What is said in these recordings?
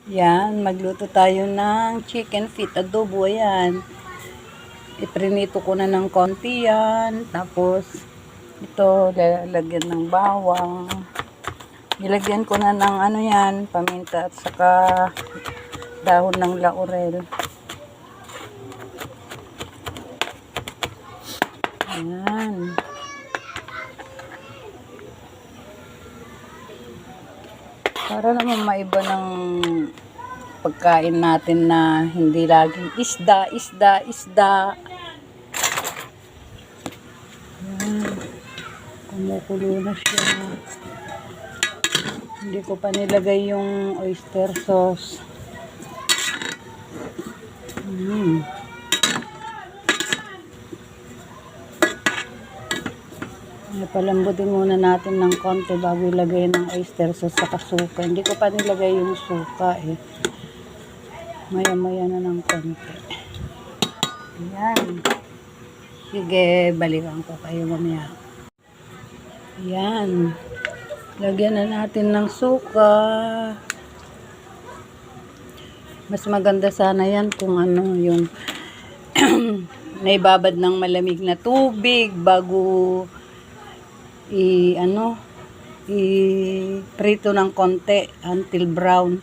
Yan, magluto tayo ng chicken feet adobo. Ayan. Iprinito ko na ng konti yan. Tapos, ito, lalagyan ng bawang. Nilagyan ko na ng ano yan, paminta at saka dahon ng laurel. Ayan. Para naman maiba ng pagkain natin na hindi laging isda. Ayan. Kumukulo na siya. Hindi ko pa nilagay yung oyster sauce. Palambutin muna natin ng konti bago ilagay ng oyster sauce sa suka. Hindi ko pa nilagay yung suka eh. Maya-maya na ng konti. Ayan. Sige, balikan ko kayo mamaya. Ayan. Lagyan na natin ng suka. Mas maganda sana yan kung ano yung naibabad ng malamig na tubig bago i-prito ng konti until brown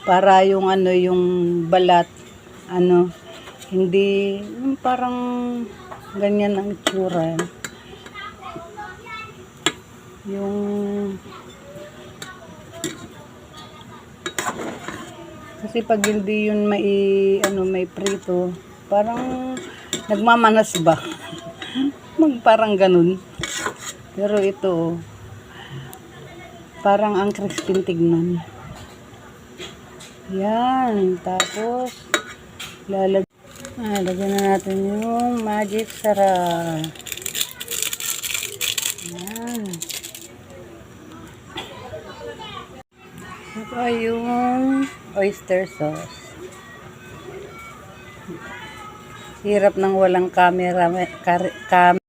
para yung yung balat hindi parang ganyan ang itsura yung kasi pag hindi yun may prito parang nagmamanas ba parang ganun. Pero ito, parang ang crispy tignan. Yan. Tapos, lagyan na natin yung magic sarap. Yan. Ito yung oyster sauce. Hirap ng walang camera.